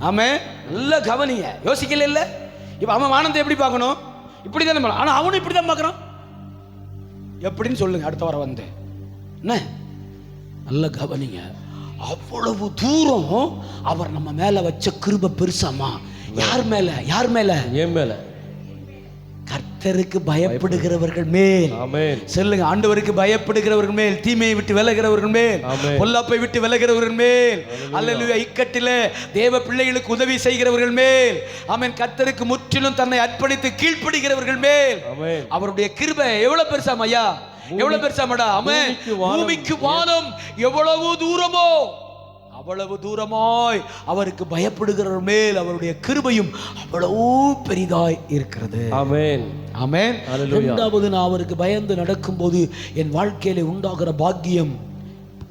ஆமே, நல்லா கவனிங்க. யோசிக்கல இல்ல? இப்போ அவன் வானத்தை எப்படி பார்க்கணும்? இப்படி தானே, ஆனால் அவனும் இப்படி தான் பார்க்குறான். எப்படின்னு சொல்லுங்க அடுத்த வாரம் வந்து. என்ன நல்ல கவனிங்க. அவ்வளவு தூரம் அவர் நம்ம மேல வச்ச கிருபை பெருசாமா. யார் மேல? யார் மேல? என் மேல. கர்த்தருக்கு பயப்படுகிறவர்கள் மேல். ஆமென். சொல்லுங்க, ஆண்டவருக்கு பயப்படுகிறவர்கள் மேல், தீமையை விட்டு விலகிறவர்கள் மேல், பொல்லாப்பை விட்டு விலகிறவர்கள் மேல், அல்லேலூயா, இக்கட்டிலே தேவ பிள்ளைகளுக்கு உதவி செய்கிறவர்கள் மேல், ஆமென், கர்த்தருக்கு முற்றிலும் தன்னை அர்ப்பணித்து கீழ்ப்படிகிறவர்கள் மேல் அவருடைய கிருபை எவ்வளவு பெருசாம் ஐயா? எவ்வளவு பெருசாமடா? ஆமென். பூமிக்கு வானம் எவ்வளவு தூரமோ அவ்வளவு தூரமாய் அவருக்கு பயப்படுகிறவர் மேல் அவருடைய கிருபையும் அவ்வளவு பெரிதாய் இருக்கிறது. ஆமென். ஆமென். இரண்டாவது, நான் அவருக்கு பயந்து நடக்கும்போது என் வாழ்க்கையில உண்டாகிற பாக்கியம்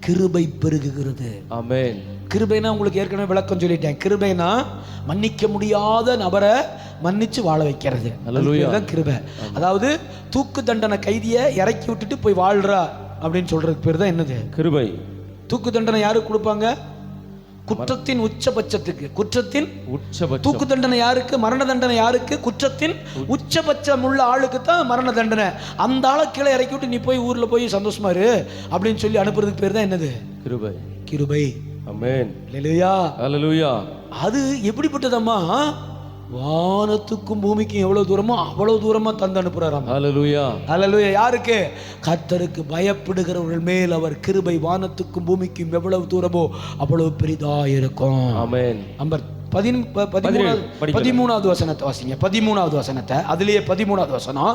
கிருபை பெருகுகிறது. ஆமென். கிருபைனா உங்களுக்கு ஏற்கனவே விளக்கம் சொல்லிட்டேன். கிருபைனா மன்னிக்க முடியாத நபரை மன்னிச்சு வாழ வைக்கிறது. அதுதான் கிருபை. அதாவது தூக்கு தண்டனை கைதியை இறக்கி விட்டுட்டு போய் வாழ்றா அப்படின்னு சொல்றதுக்கு பேர் தான் என்னது? கிருபை. தூக்கு தண்டனை யாருக்கு கொடுப்பாங்க? குற்றத்தின் உச்சபட்சத்துக்கு. குற்றத்தின் உச்சபட்சம். தூக்கு தண்டனை யாருக்கு? மரண தண்டனை யாருக்கு? குற்றத்தின் உச்சபட்சம் உள்ள ஆளுக்கு தான் மரண தண்டனை. அந்த ஆளை கீழே இறக்கி விட்டு நீ போய் ஊர்ல போய் சந்தோஷமா இரு அப்படின்னு சொல்லி அனுப்புறதுக்கு பேர் தான் என்னது? கிருபை. கிருபை. ஆமென். அல்லேலூயா. அல்லேலூயா. அது எப்படிப்பட்டதம்மா? வானத்துக்கும் பூமிக்கும் எவ்வளவு தூரமோ அவ்வளவு தூரமா தந்து அனுப்புறாராம். அல்லேலூயா. அல்லேலூயா. யாருக்கு? கர்த்தருக்கு பயப்படுகிறவர்கள் மேல் அவர் கிருபை வானத்துக்கும் பூமிக்கும் எவ்வளவு தூரமோ அவ்வளவு பெரிதா இருக்கும். ஆமென். நம்பர் 13வது வசனத்தை வாசிங்க. 13வது வசனத்தை, அதுலயே 13வது வசனம்.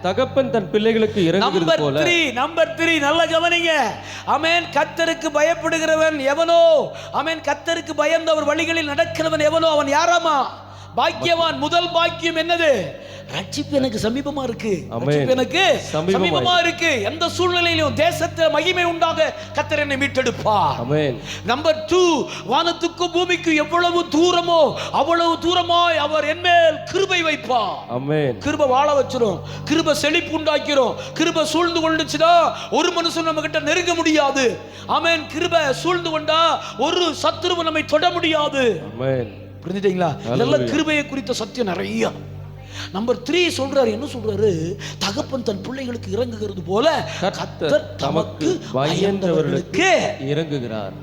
தகப்பன் தன் பிள்ளைகளுக்கு இறங்குகிறது போல. நம்பர் 3 நல்ல கவனிங்க. ஆமென். கர்த்தருக்கு பயப்படுகிறவன் எவனோ, ஆமென், கர்த்தருக்கு பயந்து அவர் வழிகளில் நடக்கிறவன் எவனோ அவன் யாராமா? பாக்கியவான். முதல் பாக்கியம் என்னது? ரட்சிப்பு எனக்கு சமீபமா இருக்கு. ரட்சிப்பு எனக்கு சமீபமா இருக்கு. எந்த சூழ்நிலையிலும் தேசத்தில் மகிமை உண்டாக கர்த்தர் என்னை மீட்டெடுப்பார். ஆமென். நம்பர் 2, வானத்துக்கும் பூமிக்கும் எவ்வளவு தூரமோ அவ்வளவு தூரமாய் அவர் என் மேல் கிருபை வைப்பார். ஆமென். கிருபை வாழ வச்சிரும். கிருபை செழிப்பு உண்டாக்கிறோம். கிருபை சூழ்ந்து கொண்டுச்சுனா ஒரு மனுஷன் நம்ம கிட்ட நெருங்க முடியாது. ஆமென். கிருபை சூழ்ந்து கொண்டா ஒரு சத்துருவும் நம்மை தொட முடியாது. ஆமென். புரிஞ்சுட்டீங்களா? இதெல்லாம் கிருபையை குறித்த சத்தியம் நிறைய. நம்பர் 3 சொல்றாரு. என்ன சொல்றாரு? தகப்பன் தன் பிள்ளைகளுக்கு இறங்குகிறது போல கர்த்தர் தமக்கு பயந்தவர்களுக்கு இறங்குகிறார்.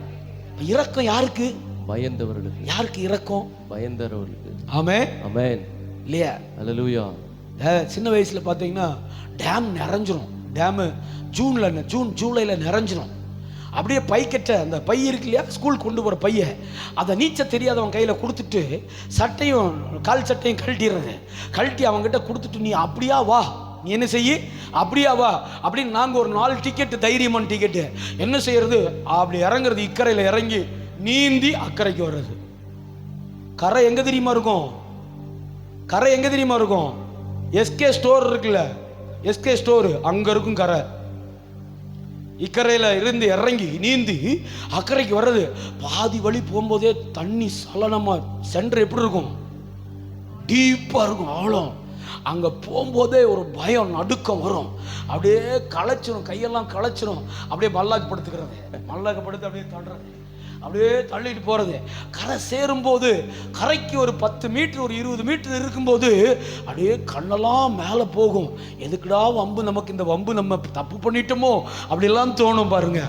இரக்கம் யாருக்கு? பயந்தவர்களுக்கு. யாருக்கு இரக்கம்? பயந்தவர்களுக்கு. ஆமென். ஆமென். இல்லையா? அல்லேலூயா. சின்ன வயசுல பாத்தீங்கன்னா டேம் நிறைஞ்சிரும். டேம் ஜூலைல நிறைஞ்சிரும். அப்படியே பை கட்ட அந்த பை இருக்கு இல்லையா, ஸ்கூல் கொண்டு போகிற பைய, அதை நீச்ச தெரியாதவன் கையில் கொடுத்துட்டு சட்டையும் கால் சட்டையும் கழட்டி அவங்ககிட்ட கொடுத்துட்டு நீ அப்படியா வா, நீ என்ன செய்ய அப்படியா வா அப்படின்னு. நாங்கள் ஒரு 4 டிக்கெட்டு, தைரியமான டிக்கெட்டு. என்ன செய்யறது? அப்படி இறங்குறது, இக்கரையில் இறங்கி நீந்தி அக்கறைக்கு வர்றது. கரை எங்கே தெரியுமா இருக்கும்? கரை எங்கே தெரியுமா இருக்கும்? எஸ்கே ஸ்டோர் இருக்குல்ல, எஸ்கே ஸ்டோரு அங்கே இருக்கும் கரை. இக்கரையில் இருந்து இறங்கி நீந்தி அக்கறைக்கு வர்றது. பாதி வழி போகும்போதே தண்ணி சலனமாக, சென்டர் எப்படி இருக்கும்? டீப்பாக இருக்கும், ஆழம். அங்கே போகும்போதே ஒரு பயம், நடுக்கம் வரும். அப்படியே களைச்சிரும், கையெல்லாம் களைச்சிரும். அப்படியே மல்லாக்கு படுத்துக்கிறது, மல்லாக்கு படுத்து அப்படியே தள்ளுறது, அப்படியே தள்ளிட்டு போகிறது. கரை சேரும்போது, கரைக்கு ஒரு 10 மீட்டர் ஒரு 20 மீட்டர் இருக்கும்போது அப்படியே கண்ணெல்லாம் மேலே போகும். எதுக்குடா வம்பு நமக்கு, இந்த வம்பு நம்ம தப்பு பண்ணிட்டோமோ அப்படிலாம் தோணும் பாருங்க.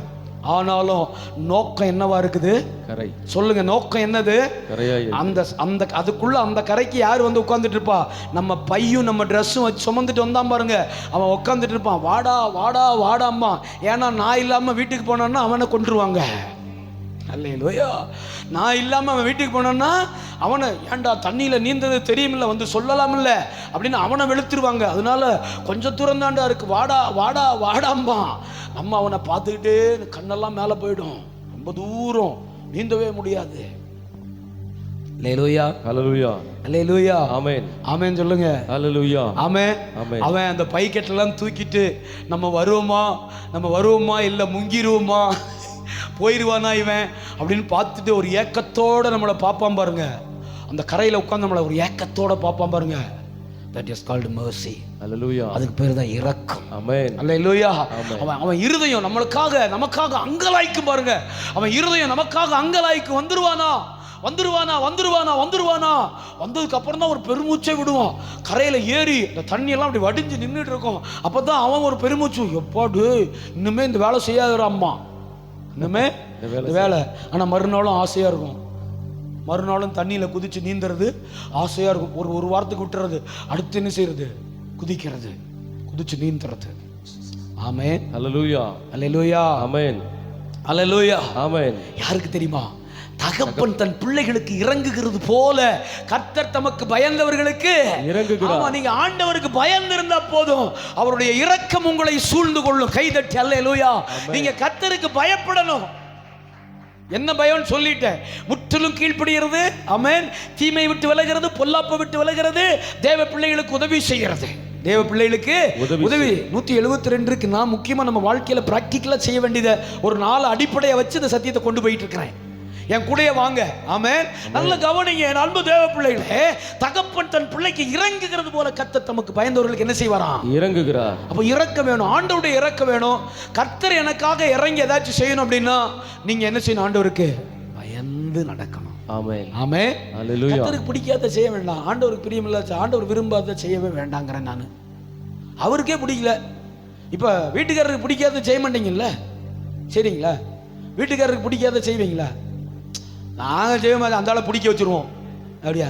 ஆனாலும் நோக்கம் என்னவா இருக்குது? கரை. சொல்லுங்க, நோக்கம் என்னது? கரையாய். அந்த அதுக்குள்ள அந்த கரைக்கு யார் வந்து உட்கார்ந்துட்டு இருப்பா? நம்ம பையும் நம்ம ட்ரெஸ்ஸும் வச்சு சுமந்துட்டு வந்தான் பாருங்க, அவன் உட்காந்துட்டு இருப்பான். வாடா வாடா வாடாம்மா. ஏன்னா நான் இல்லாம வீட்டுக்கு போனான்னா அவனை கொன்றுவாங்க. அல்லேலூயா. நான் இல்லாமல் அவன் வீட்டுக்கு போனான்னா அவனை, ஏன்டா தண்ணியில் நீந்தது தெரியுமில்ல, வந்து சொல்லலாமில்ல அப்படின்னு அவனை வெளுத்துருவாங்க. அதனால கொஞ்சம் தூரம் தாண்டா இருக்கு, வாடா வாடா வாடாம்பா. நம்ம அவனை பார்த்துக்கிட்டே கண்ணெல்லாம் மேலே போயிடும், ரொம்ப தூரம் நீந்தவே முடியாது. அல்லேலூயா, ஹல்லேலூயா, அல்லேலூயா, ஆமென், ஆமென் சொல்லுங்க, ஹல்லேலூயா, ஆமென், ஆமென். அவன் அந்த பைக்கெட்டெல்லாம் தூக்கிட்டு நம்ம வருவோமா இல்லை முங்கிருவோமா, போயிடுவானா இவன் அப்படின்னு பார்த்துட்டு ஒரு ஏக்கத்தோட நம்மளை பார்ப்பான் பாருங்க. அந்த கரையில் உட்காந்து நம்மளை ஒரு ஏக்கத்தோட பார்ப்பான் பாருங்க. That is called mercy. ஹல்லேலூயா. அதுக்கு பேர் தான் இரக்கம். ஆமென். அல்லேலூயா. அவன் இருதயம் நமக்காக அங்கலாய்க்கும் பாருங்க. அவன் இருதயம் நமக்காக அங்கலாய்க்கு வந்துருவானா. வந்ததுக்கு அப்புறம் தான் ஒரு பெருமூச்சை விடுவான். கரையில் ஏறி இந்த தண்ணியெல்லாம் அப்படி வடிஞ்சு நின்றுட்டு இருக்கும். அப்போ தான் அவன் ஒரு பெருமூச்சு, எப்பாடு இன்னுமே இந்த வேலை செய்யாதுற அம்மா, இன்னுமே இந்த வேலை. ஆனால் மறுநாளும் ஆசையாக இருக்கும். மறுநாளும் தண்ணியில் குதிச்சு நீந்துறது ஆசையாக இருக்கும். ஒரு வாரத்துக்கு விட்டுறது, அடுத்து என்ன செய்யறது? குதிச்சு நீந்துறது. ஆமென், ஹல்லேலூயா, அல்லேலூயா, ஆமென், அல்லேலூயா, ஆமென். யாருக்கு தெரியுமா? தகப்பன் தன் பிள்ளைகளுக்கு இறங்குகிறது போல கர்த்தர் தமக்கு பயந்தவர்களுக்கு இறங்குகிறார். நீங்க ஆண்டவருக்கு பயந்து இருந்தா போதும், அவருடைய இரக்கம் உங்களை சூழ்ந்து கொள்ளும். கைதட்டி அல்லேலூயா. நீங்க கர்த்தருக்கு பயப்படணும். என்ன பயம் சொல்லிட்டேன், முற்றிலும் கீழ்ப்படுகிறது. ஆமென். தீமை விட்டு விலகிறது, பொல்லாப்பை விட்டு விலகிறது, தேவ பிள்ளைகளுக்கு உதவி செய்கிறது. தேவ பிள்ளைகளுக்கு உதவி. 172க்கு நான் முக்கியமா நம்ம வாழ்க்கையில பிராக்டிக்கலா செய்ய வேண்டியதை ஒரு 4 அடிப்படையை வச்சு இந்த சத்தியத்தை கொண்டு போயிட்டு இருக்கிறேன். என் கூடயே வாங்க. ஆமென். நல்ல கவனிங்க என் அன்பு தேவ பிள்ளைகளே. தகப்பன் தன் பிள்ளைக்கு இறங்குகிறது போல கர்த்தர் தமக்கு பயந்தவர்களுக்கு என்ன செய்வாராம்? இறங்குகிறார். அப்ப இரக்கம் வேணும், ஆண்டவருடைய இரக்கம் வேணும். கர்த்தர் எனக்காக இறங்கி ஏதாச்சும் செய்யணும் அப்படின்னா நீங்க என்ன செய்யணும்? ஆண்டவருக்கு பயந்து நடக்கணும். ஆமென், ஆமென், அல்லேலூயா. கர்த்தருக்கு பிடிக்காத செய்ய வேண்டாம், ஆண்டவருக்கு பிரியமில்லாத, ஆண்டவர் விரும்பாத செய்யவே வேண்டாங்கிறேன் நான். அவருக்கே பிடிக்கல. இப்ப வீட்டுக்காரருக்கு பிடிக்காத செய்ய மாட்டீங்கல்ல, சரிங்களா? வீட்டுக்காரருக்கு பிடிக்காத செய்வீங்களா? நாங்கள் செய்ய மாதிரி அந்த ஆளை பிடிக்க வச்சுருவோம். அப்படியா?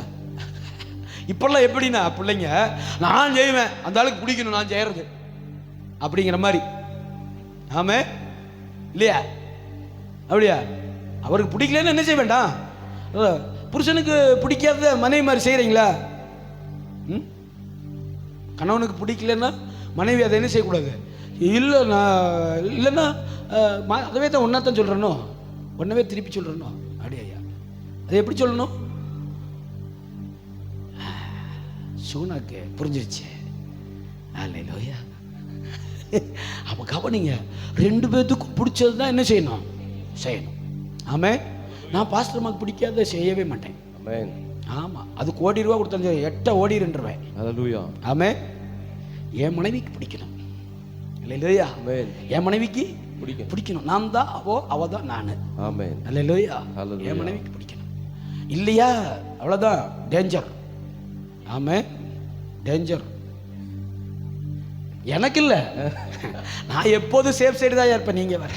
இப்பெல்லாம் எப்படின்னா பிள்ளைங்க, நான் செய்வேன் அந்த ஆளுக்கு பிடிக்கணும் நான் செய்கிறது அப்படிங்கிற மாதிரி. ஆமே இல்லையா? அப்படியா? அவருக்கு பிடிக்கலன்னு என்ன செய்ய வேண்டாம்? புருஷனுக்கு பிடிக்காத மனைவி மாதிரி செய்கிறீங்களா? கணவனுக்கு பிடிக்கலன்னா மனைவி அதை என்ன செய்யக்கூடாது? இல்லைன்னா அதவே தான் ஒன்றா சொல்கிறனோ, ஒன்றவே திருப்பி சொல்கிறனோ. அப்படியா? அது எப்படி சொல்லணும்? சோனாக்கு புரிஞ்சிருச்சு. அல்லேலூயா. அப்போ கவனிங்க, 2 பேத்துக்கும் பிடிச்சது தான் என்ன செய்யணும்? ஆமே. நான் பாஸ்டர்மாக்கு பிடிக்காத செய்யவே மாட்டேன். ஆமாம், அது ₹1 கோடி கொடுத்தா 8 ஓடிருன்றவேன். ஆமே. என் மனைவிக்கு பிடிக்கணும். அல்லேலூயா. என் மனைவிக்கு பிடிக்கணும். நான் தான் அவ தான் நான். அல்லேலூயா. என் மனைவிக்கு பிடிக்கணும். இல்லையா அவ்வளோதான், டேஞ்சர். ஆமே, டேஞ்சர். எனக்கு இல்லை, நான் எப்போதும் சேஃப் சைடு தான் இருப்பேன். நீங்கள் வர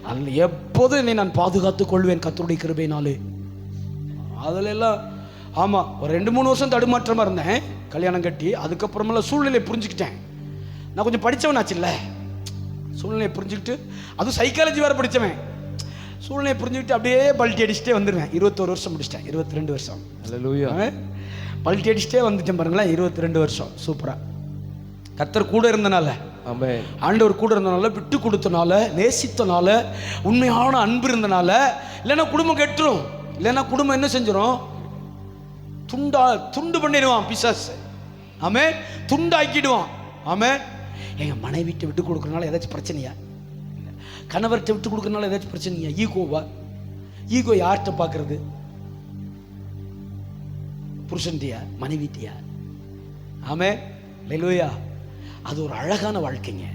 அதில் எப்போதும் என்னை நான் பாதுகாத்துக் கொள்வேன் கர்த்தருடைய கிருபையினாலே. அதில் எல்லாம் ஆமாம், ஒரு 2-3 வருஷம் தடுமாற்றமாக இருந்தேன் கல்யாணம் கட்டி. அதுக்கப்புறமெல்லாம் சூழ்நிலையை புரிஞ்சுக்கிட்டேன். நான் கொஞ்சம் படித்தவனாச்சுல்ல, சூழ்நிலையை புரிஞ்சுக்கிட்டு, அதுவும் சைக்காலஜி வேறு படித்தவன். சூழ்நிலையை புரிஞ்சுக்கிட்டு அப்படியே பல்ட்டி அடிச்சுட்டே வந்துடுவேன். 21 வருஷம் முடிச்சிட்டேன். 22 வருஷம் பல்ட்டி அடிச்சுட்டே வந்துட்டேன் பாருங்களேன். 22 வருஷம் சூப்பராக. கர்த்தர் கூட இருந்தனால, ஆண்டவர் கூட இருந்தனால, விட்டு கொடுத்தனால, நேசித்தனால, உண்மையான அன்பு இருந்தனால. இல்லைன்னா குடும்பம் கெட்டுரும். இல்லைன்னா குடும்பம் என்ன செஞ்சிடும்? துண்டு பண்ணிடுவான் பிசாஸ். ஆமே, துண்டாக்கிடுவான். ஆமே. எங்க மனைவிட்டு விட்டு கொடுக்கறனால ஏதாச்சும் பிரச்சனையா? கணவர்கிட்ட விட்டு கொடுக்கறனால ஏதாச்சும் பிரச்சனையா? ஈகோவா? ஈகோ யார்கிட்ட பார்க்கறது? புருஷன்ட்டியா, மனைவிட்டியா? ஆமே, அல்லேலூயா. அது ஒரு அழகான வாழ்க்கைங்க.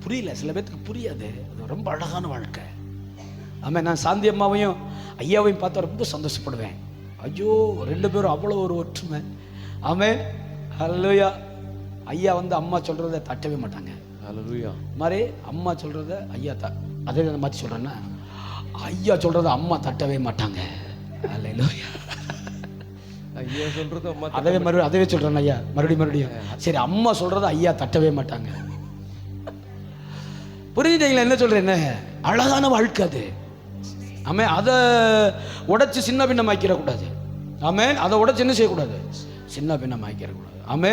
புரியல, சில பேருக்கு புரியாது. அது ரொம்ப அழகான வாழ்க்கை. ஆமே. நான் சாந்தி அம்மாவையும் ஐயாவையும் பார்த்தா ரொம்ப சந்தோஷப்படுவேன். ஐயோ, 2 பேரும் அவ்வளோ ஒரு ஒற்றுமை. ஆமே, அல்லேலூயா. ஐயா அம்மா சொல்றதை தட்டவே மாட்டாங்க. மாதிரி அம்மா சொல்றதை ஐயா அதே மாற்றி சொல்கிறேன்னா, ஐயா சொல்கிறத அம்மா தட்டவே மாட்டாங்க. அல்லேலூயா. ஐயா சொல்றது அம்மா அதவே சொல்கிறேன் ஐயா, மறுபடியும் சரி, அம்மா சொல்கிறத ஐயா தட்டவே மாட்டாங்க. புரிஞ்சுட்டீங்களா என்ன சொல்கிறேன்? அழகான வாழ்க்கை அது. ஆமே, அதை உடைச்சு சின்ன பின்னம் ஆக்கிடக்கூடாது. ஆமே, அதை உடைச்சு என்ன செய்யக்கூடாது? சின்ன பின்னம் ஆக்கிடக்கூடாது. ஆமே,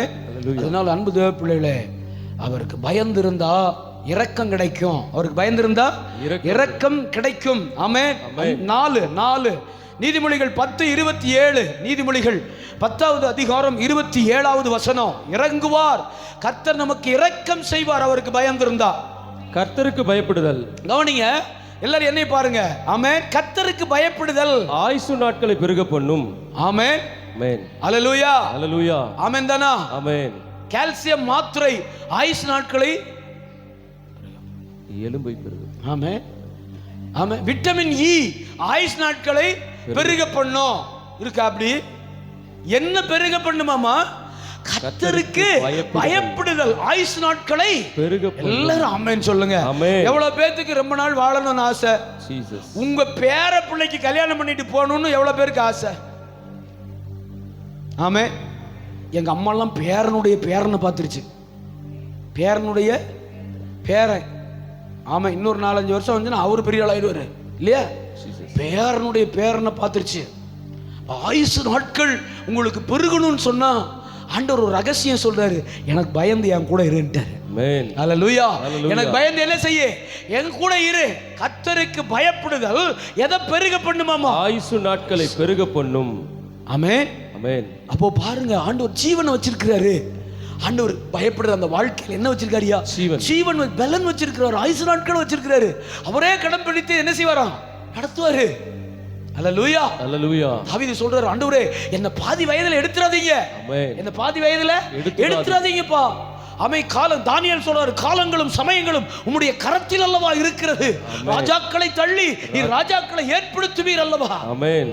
அதனால அன்பு தேவ பிள்ளைகளே, அவருக்கு பயந்திருந்தா இரக்கம் கிடைக்கும். அவருக்கு பயந்திருந்தா இரக்கம் கிடைக்கும். ஆமே. 4 நீதிமொழிகள் 10:27, நீதிமொழிகள் 10வது அதிகாரம் 27வது வசனம். இறங்குவார், கர்த்தர் நமக்கு இரக்கம் செய்வார் அவருக்கு பயந்திருந்தா. கர்த்தருக்கு பயப்படுதல். கவனிங்க எல்லாரும், என்னை பாருங்க. ஆமென். கர்த்தருக்கு பயப்படுதல் ஆயுசு நாட்களை பெருக பண்ணும். ஆமென். ஆமென். அல்லேலூயா. அல்லேலூயா. ஆமென் தானா? ஆமென். கால்சியம் மாத்திரை ஆயுசு நாட்களை எலும்பை பெருகும். ஆமென். ஆமென். விட்டமின் இ ஆயுசு நாட்களை பெருக பண்ணும். இருக்கா அப்படி? என்ன பெருக பண்ணுமாமா? கர்த்தருக்கு பயப்படுதல் ஆயுசு நாட்களை பெருக. எல்லாரும் ஆமென் சொல்லுங்க. எவ்வளவு பேருக்கு ரொம்ப நாள் வாழணும்னு ஆசை? உங்க பேர பிள்ளைக்கு கல்யாணம் பண்ணிட்டு போகணும்னு எவ்வளவு பேருக்கு ஆசை? ஆமே. எங்க அம்மா எல்லாம் பேரனுடைய பேரனை பார்த்துருச்சு. பேரனுடைய பேரன். ஆமா, இன்னொரு 4-5 வருஷம் வந்துன்னா அவரு பெரிய ஆள் ஆயிடுவாரு இல்லையா? பேரனுடைய பேரனை பார்த்துருச்சு. ஆயுசு நாட்கள் உங்களுக்கு பெருகணும்னு சொன்னா ஆண்டவர் ஒரு ரகசியம் சொல்றாரு, எனக்கு பயந்து என் கூட இருன்ட்டாரு. அல்லேலூயா. எனக்கு பயந்து என்ன செய்ய? என் கூட இரு. கர்த்தருக்கு பயப்படுதல் எதை பெருக பண்ணுமாமா? ஆயுசு நாட்களை பெருக பண்ணும். ஆமென். ஆமென். அப்போ பாருங்க, ஆண்டவர் ஜீவனை வச்சிருக்கிறாரு. ஆண்டவர் பயப்படுற அந்த வாழ்க்கையில் என்ன வச்சிருக்காரியா? ஜீவன் பலன் வச்சிருக்கிறாரு. ஆயுசு நாட்கள் வச்சிருக்கிறாரு. அவரே கடன் பிடித்து என்ன செய்வாராம்? நடத்துவாரு. அல்லேலூயா. அல்லேலூயா. தாவீது சொல்றாரு, ஆண்டவரே என்ன பாதி வயதுல எடுத்துறாதீங்க. ஆமென். என்ன பாதி வயதுல எடுத்துறாதீங்கப்பா. ஆமென். காலம் தானியேல் சொல்றாரு, காலங்களும் சமயங்களும் உம்முடைய கரத்தில் அல்லவா இருக்கிறது. ராஜாக்களை தள்ளி நீ ராஜாக்களை ஏற்படுத்துவீர் அல்லவா. ஆமென்.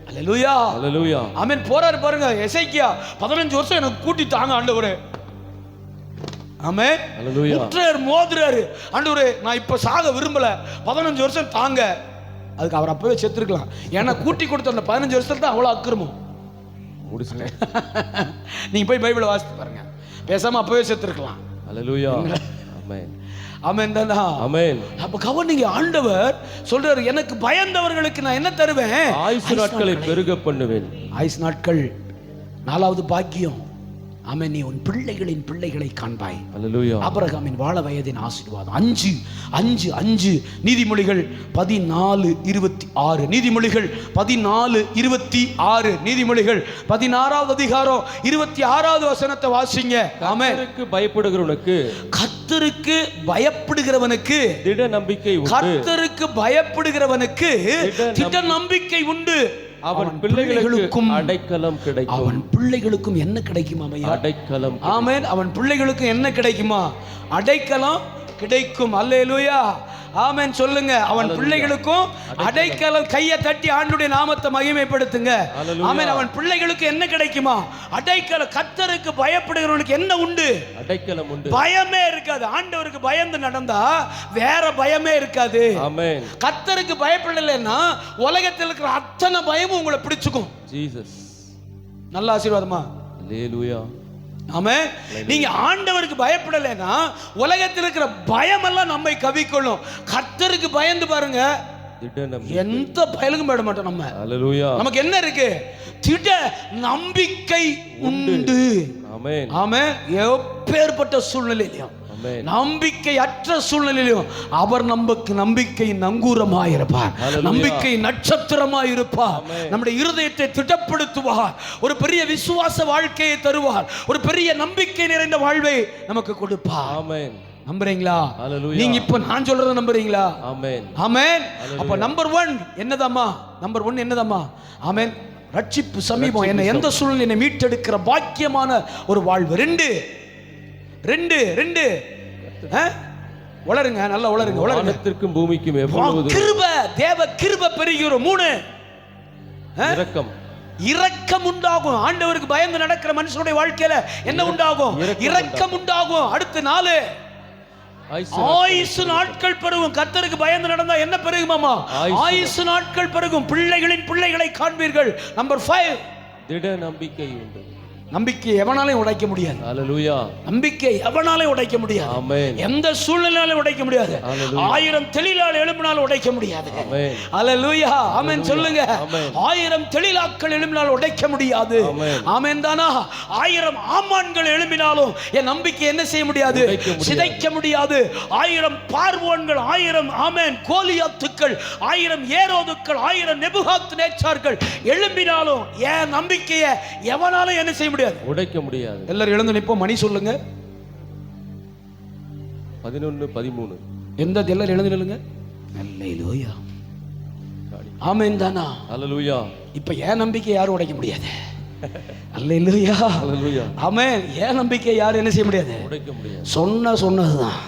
அல்லேலூயா. அல்லேலூயா. ஆமென். போறாரு பாருங்க, எசேக்கியா 15 வருஷம் எனக்கு கூட்டி தாங்க ஆண்டவரே. ஆமென். அல்லேலூயா. முற்றார் மோதுறாரு, ஆண்டவரே நான் இப்ப சாக விரும்பல, 15 வருஷம் தாங்க. அதுக்கு அவர் அப்பவே செத்துருக்கலாம். ஏன்னா கூட்டி கொடுத்த அந்த 15 வருஷத்துல தான் அவ்வளோ அக்கிரமம் முடிச்சுட்டேன். நீங்க போய் பைபிளை வாசித்து பாருங்க. பேசாம அப்பவே செத்துருக்கலாம். அல்லேலூயா. ஆமென். ஆமென் தானா? ஆமென். அப்ப கவனிங்க, ஆண்டவர் சொல்றாரு, எனக்கு பயந்தவர்களுக்கு நான் என்ன தருவேன்? ஆயுசு நாட்களை பெருக பண்ணுவேன். ஆயுசு நாட்கள் 4வது பாக்கியம். ஆமென். நீ உன் பிள்ளைகளின் பிள்ளைகளை காண்பாய். அல்லேலூயா. ஆபிரகாமின் வாழ வயதின் ஆசீர்வாதம். 5 நீதிமொழிகள் 14:26, நீதிமொழிகள் 14:26, நீதிமொழிகள் 16வது அதிகாரம் 26வது வசனத்தை வாசிங்க. ஆமென். கர்த்தருக்கு பயப்படுகிறவனுக்கு, கர்த்தருக்கு பயப்படுகிறவனுக்கு திட நம்பிக்கை உண்டு. கர்த்தருக்கு பயப்படுகிறவனுக்கு திட நம்பிக்கை உண்டு. அவன் பிள்ளைகளுக்கும் அடைக்கலம் கிடைக்கும். அவன் பிள்ளைகளுக்கும் என்ன கிடைக்குமா? அடைக்கலம். ஆமென். அவன் பிள்ளைகளுக்கும் என்ன கிடைக்குமா? அடைக்கலம் கிடைக்கும். அல்லேலூயா. ஆமென் சொல்லுங்க. அவன் பிள்ளைகளுக்கும் அடைக்கலம். கையை தட்டி ஆண்டவருடைய நாமத்தை மகிமைப்படுத்துங்க. ஆமென். அவன் பிள்ளைகளுக்கு என்ன கிடைக்குமா? அடைக்கலம். கர்த்தருக்கு பயப்படுகிறவனுக்கு என்ன உண்டு? அடைக்கலம் உண்டு. பயமே இருக்காது. ஆண்டவருக்கு பயந்து நடந்தா வேற பயமே இருக்காது. ஆமென். கர்த்தருக்கு பயப்படலைன்னா உலகத்தில் இருக்கிற அத்தனை பயமும் உங்களை பிடிச்சுக்கும். ஜீசஸ். நல்ல ஆசீர்வாதமா? அல்லேலூயா. ஆமென். நீங்க ஆண்டவருக்கு பயப்படலைன்னா உலகத்தில் இருக்கிற பயமெல்லாம் நம்மை கவிக்கொள்ளும். கர்த்தருக்கு பயந்து பாருங்க, எந்த பயலுக்கும் பயப்பட மாட்டோம் நம்ம. அல்லேலூயா. நமக்கு என்ன இருக்கு? திட நம்பிக்கை உண்டு. ஆமென். ஆமென். எப்பேற்பட்ட சூழ்நிலையிலும், நம்பிக்கை அற்ற சூழ்நிலையிலும் அவர் நமக்கு நம்பிக்கை நங்கூரமாயிருப்பார். நம்பிக்கை நட்சத்திரமாய் இருப்பார். நம்முடைய இருதயத்தை திடப்படுத்துவார். ஒரு பெரிய விசுவாச வாழ்க்கையை தருவார். ஒரு பெரிய நம்பிக்கை நிறைந்த வாழ்வை நமக்கு கொடுப்பார். ஆமென். நம்புறீங்களா? நீங்க இப்ப நான் சொல்றத நம்புறீங்களா? ஆமென். ஆமென். அப்ப நம்பர் 1 என்னதாமா? நம்பர் 1 என்னதாமா? ஆமென். ரட்சிப்பு சமீபம். என்ன எந்த சூழ்நிலை மீட்டெடுக்கிற பாக்கியமான ஒரு வாழ்வு. 2 வளருங்க, நல்லா வளருங்க. வானத்திற்கும் பூமிக்கும் எவ்வளவு கிருபை, தேவ கிருபை பெருகிறோம். 3 இரக்கம். இரக்கம் உண்டாகும். ஆண்டவருக்கு பயந்து நடக்கிற மனுஷனுடைய வாழ்க்கையில என்ன உண்டாகும்? இரக்கம் உண்டாகும். அடுத்து 4 ஆயுசு நாட்கள் பெருகும். கர்த்தருக்கு பயந்து நடந்தா என்ன பெருகுமாமா? ஆயுசு நாட்கள் பெருகும். பிள்ளைகளின் பிள்ளைகளை காண்பீர்கள். நம்பர் 5, திட நம்பிக்கை உண்டு. நம்பிக்கை எவனாலையும் உடைக்க முடியாது. ஹல்லேலூயா. நம்பிக்கை எவனாலையும் உடைக்க முடியாது. ஆமென். எந்த சூழ்நிலையாலும் உடைக்க முடியாது. 1000 தெளிலால் எழும்பினால் உடைக்க முடியாது. ஆமென். ஹல்லேலூயா. ஆமென் சொல்லுங்க. ஆமென். 1000 தெளிலாக்கள் எழும்பினால் உடைக்க முடியாது. ஆமென். ஆமென் தானா? 1000 ஆமான்கள் எழும்பினாலும் என் நம்பிக்கை என்ன செய்ய முடியாது? சிதைக்க முடியாது. 1000 பார்வோன்கள், 1000 ஆமென் கோலியாத்துக்கள், 1000 ஏரோதுக்கள், 1000 நெபுகாத் நேச்சார்கள் எழும்பினாலும் என் நம்பிக்கையை எவனாலும் என்ன செய்ய முடியாது? உடைக்க முடியாது. எல்லாரும் எழுந்து நிப்போம். மணி சொல்லுங்க. 11:13. எந்த எல்லாரும் எழுந்து நில்லுங்க. அல்லேலூயா. ஆமென் தானா? ஹல்லேலூயா. இப்ப என் நம்பிக்கை யாரும் உடைக்க முடியாது. அல்லேலூயா. ஹல்லேலூயா. ஆமென். என் நம்பிக்கை யாரும் என்ன செய்ய முடியாது? உடைக்க முடியாது. சொன்னதுதான்.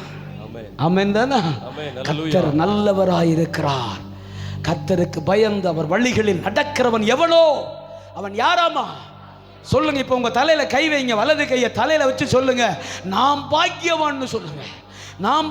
ஆமென். ஆமென் தானா? ஆமென். கர்த்தர் நல்லவராயிருக்கிறார். கர்த்தருக்கு பயந்து அவர் வழிகளில் நடக்கிறவன் எவனோ அவன் யாராமா? சொல்லுங்க. இப்ப உங்க தலையில கை வைங்க. வலது கையை தலையில வச்சு சொல்லுங்க, நாம் பாக்கியவான்னு சொல்லுங்க. நாம்